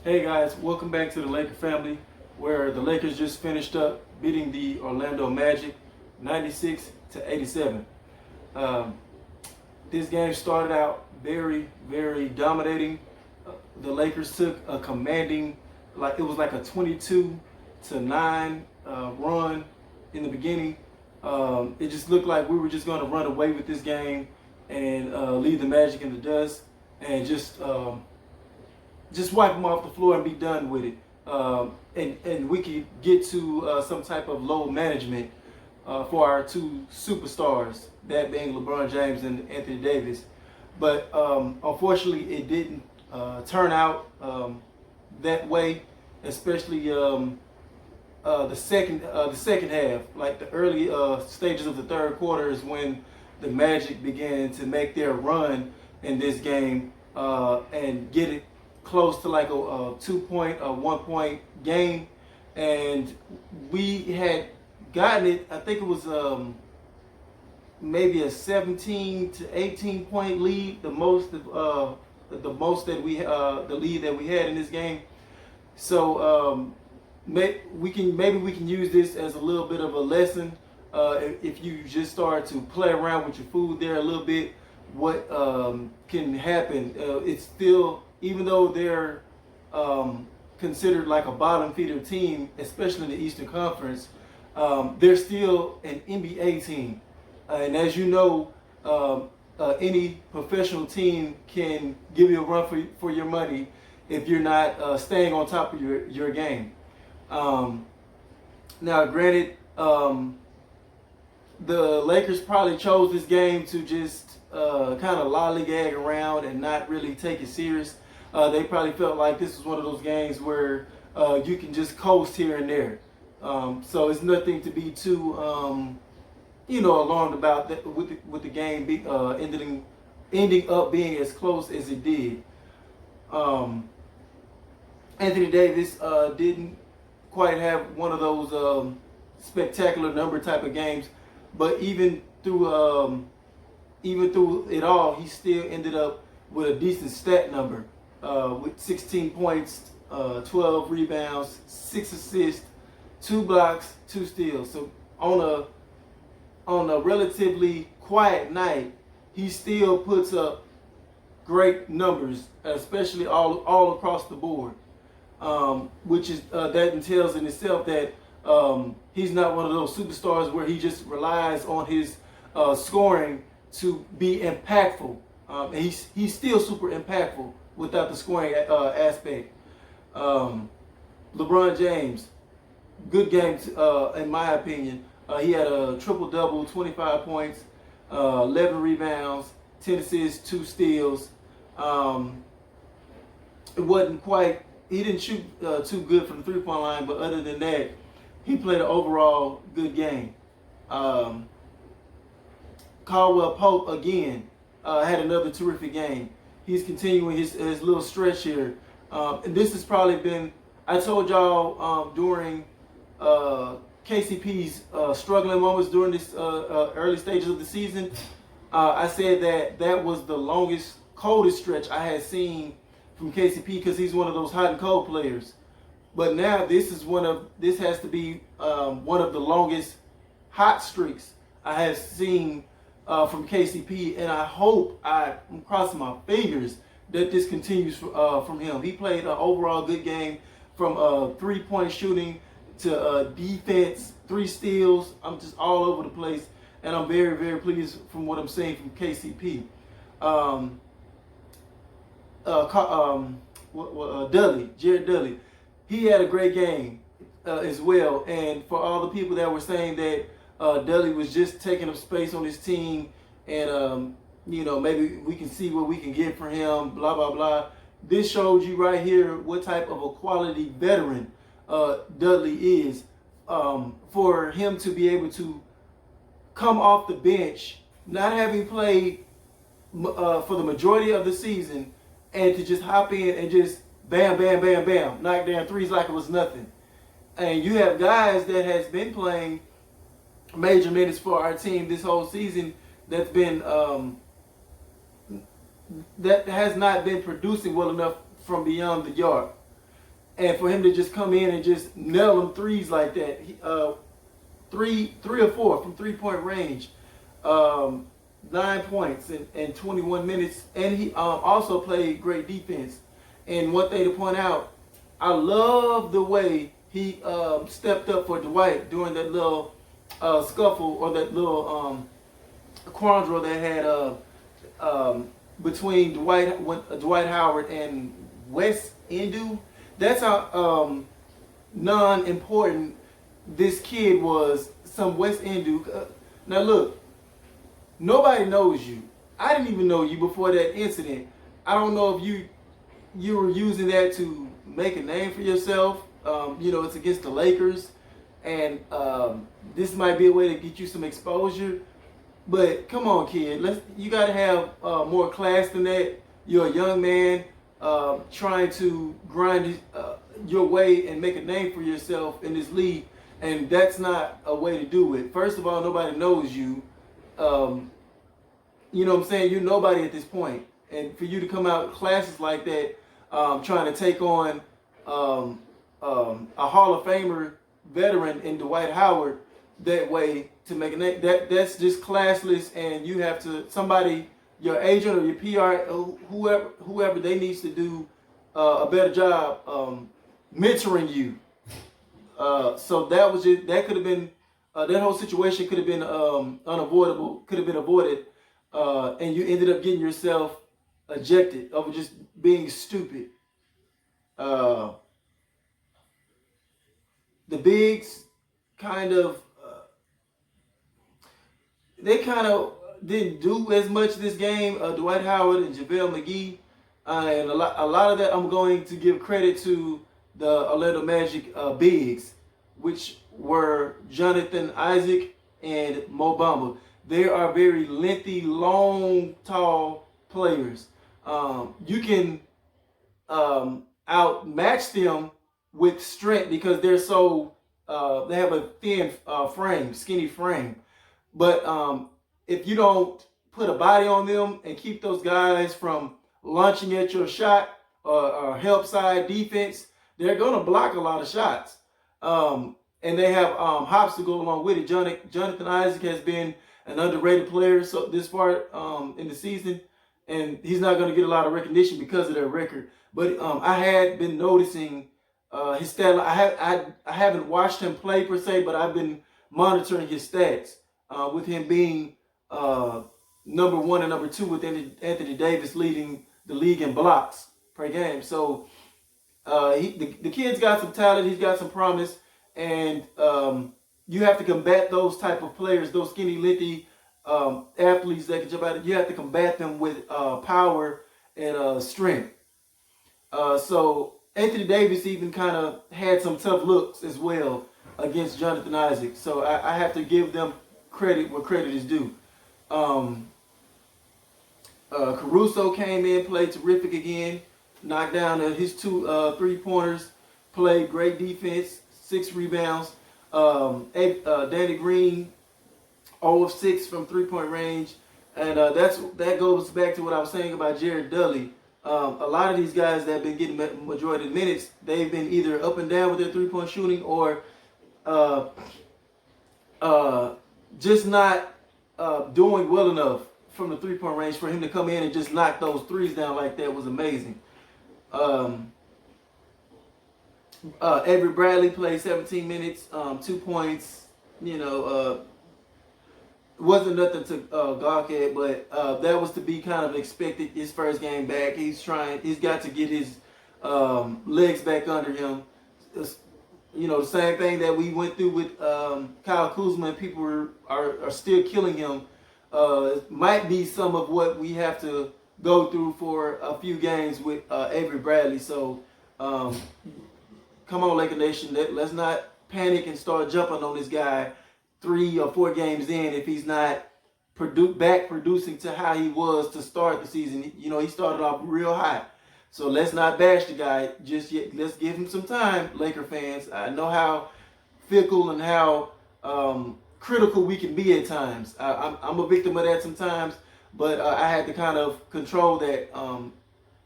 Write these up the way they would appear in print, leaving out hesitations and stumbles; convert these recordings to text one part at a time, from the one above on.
Hey guys, welcome back to the Laker family, where the Lakers just finished up beating the Orlando Magic 96-87. Um, this game started out very dominating. The Lakers took a commanding, it was like a 22-9 run in the beginning. It just looked like we were just going to run away with this game and leave the Magic in the dust and just wipe them off the floor and be done with it. And we could get to some type of load management for our two superstars, that being LeBron James and Anthony Davis. But unfortunately, it didn't turn out that way, especially the second half. Like the early stages of the third quarter is when the Magic began to make their run in this game and get it close to like a 1 point game, and we had gotten it. I think it was maybe a 17 to 18 point lead, the most that we the lead that we had in this game. So maybe we can use this as a little bit of a lesson. If you just start to play around with your food there a little bit, what can happen? It's still, even though they're considered like a bottom feeder team, especially in the Eastern Conference, they're still an NBA team. And as you know, any professional team can give you a run for your money if you're not staying on top of your game. Now, granted, the Lakers probably chose this game to just kind of lollygag around and not really take it serious. They probably felt like this was one of those games where you can just coast here and there. So it's nothing to be too, alarmed about that with the game ending up being as close as it did. Anthony Davis didn't quite have one of those spectacular number type of games, but even through it all, he still ended up with a decent stat number. With 16 points, 12 rebounds, 6 assists, 2 blocks, 2 steals. So on a relatively quiet night, he still puts up great numbers, especially all across the board. Which is that entails in itself that he's not one of those superstars where he just relies on his scoring to be impactful. And he's still super impactful without the scoring aspect. LeBron James, good game in my opinion. He had a triple-double, 25 points, 11 rebounds, 10 assists, 2 steals. It wasn't quite, he didn't shoot too good from the three-point line, but other than that, he played an overall good game. Caldwell Pope, again, had another terrific game. He's continuing his little stretch here. And this has probably been, I told y'all during KCP's struggling moments during this early stages of the season, I said that was the longest, coldest stretch I had seen from KCP because he's one of those hot and cold players. But now this has to be one of the longest hot streaks I have seen from KCP, and I'm crossing my fingers that this continues from him. He played an overall good game, from 3-point shooting to defense, 3 steals. I'm just all over the place, and I'm very pleased from what I'm seeing from KCP. Jared Dudley, he had a great game as well. And for all the people that were saying that Dudley was just taking up space on his team, and maybe we can see what we can get for him, blah blah blah. This shows you right here what type of a quality veteran Dudley is. For him to be able to come off the bench, not having played for the majority of the season, and to just hop in and just bam, knock down threes like it was nothing. And you have guys that has been playing major minutes for our team this whole season that's been that has not been producing well enough from beyond the arc. and for him to just come in and just nail them threes like that, three or four from 3-point range, 9 points in 21 minutes, and he also played great defense. And one thing to point out, I love the way he stepped up for Dwight during that little scuffle or that little quandary they had between Dwight Howard and Wes Endu. That's how non-important this kid was. Some Wes Endu. Now look, nobody knows you. I didn't even know you before that incident. I don't know if you were using that to make a name for yourself. It's against the Lakers, and this might be a way to get you some exposure. But come on, kid, you got to have more class than that. You're a young man trying to grind your way and make a name for yourself in this league, and that's not a way to do it. First of all, nobody knows you. You know what I'm saying? You're nobody at this point. And for you to come out classes like that, trying to take on a Hall of Famer veteran in Dwight Howard that way to make a name, that's just classless. And you have to, somebody, your agent or your PR, whoever they needs to do a better job mentoring you. So that could have been, that whole situation could have been unavoidable, could have been avoided. And you ended up getting yourself ejected over just being stupid. The bigs they kind of didn't do as much this game. Dwight Howard and JaVale McGee, and a lot of that I'm going to give credit to the Orlando Magic bigs, which were Jonathan Isaac and Mo Bamba. They are very lengthy, long, tall players. You can outmatch them with strength because they're so they have a thin frame, skinny frame. But if you don't put a body on them and keep those guys from launching at your shot or help side defense, they're going to block a lot of shots. And they have hops to go along with it. Jonathan Isaac has been an underrated player so this far in the season, and he's not going to get a lot of recognition because of their record. But I had been noticing his stat. I haven't watched him play per se, but I've been monitoring his stats with him being number one and number two, with Anthony Davis leading the league in blocks per game. So the kid's got some talent. He's got some promise, and you have to combat those type of players, those skinny, lengthy athletes that can jump out. You have to combat them with power and strength. So Anthony Davis even kind of had some tough looks as well against Jonathan Isaac. So I have to give them credit where credit is due. Caruso came in, played terrific again, knocked down his two 3-pointers, played great defense, 6 rebounds. Danny Green, 0 of 6 from 3-point range. And that goes back to what I was saying about Jared Dudley. A lot of these guys that have been getting majority of the minutes, they've been either up and down with their 3-point shooting or just not doing well enough from the 3-point range for him to come in and just knock those threes down like that was amazing. Avery Bradley played 17 minutes, 2 points. Wasn't nothing to gawk at, but that was to be kind of expected. His first game back, he's got to get his legs back under him. The same thing that we went through with Kyle Kuzma, and people are still killing him. Might be some of what we have to go through for a few games with Avery Bradley. So come on, Laker Nation, let's not panic and start jumping on this guy 3 or 4 games in if he's not producing to how he was to start the season. He started off real hot. So let's not bash the guy just yet. Let's give him some time, Laker fans. I know how fickle and how critical we can be at times. I'm a victim of that sometimes, but I had to kind of control that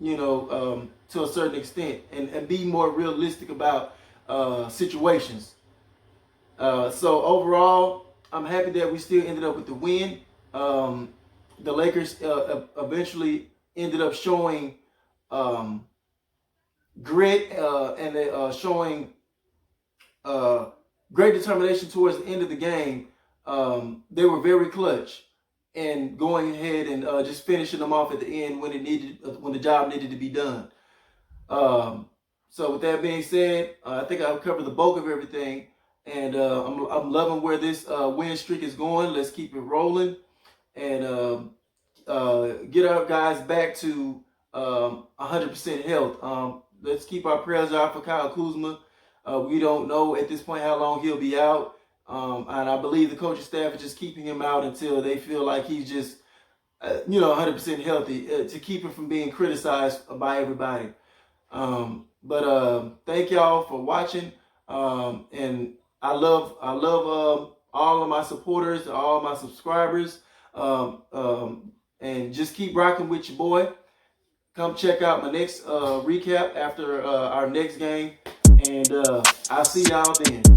to a certain extent, and be more realistic about situations. So overall, I'm happy that we still ended up with the win. Um, the Lakers eventually ended up showing um, grit and showing uh, great determination towards the end of the game. They were very clutch and going ahead and just finishing them off at the end when the job needed to be done. Um, so with that being said, I think I've covered the bulk of everything, and I'm loving where this win streak is going. Let's keep it rolling and get our guys back to 100% health. Let's keep our prayers out for Kyle Kuzma. We don't know at this point how long he'll be out, and I believe the coaching staff is just keeping him out until they feel like he's just 100% healthy to keep him from being criticized by everybody. But thank y'all for watching. And I love all of my supporters, all of my subscribers. And just keep rocking with your boy. Come check out my next recap after our next game. And I'll see y'all then.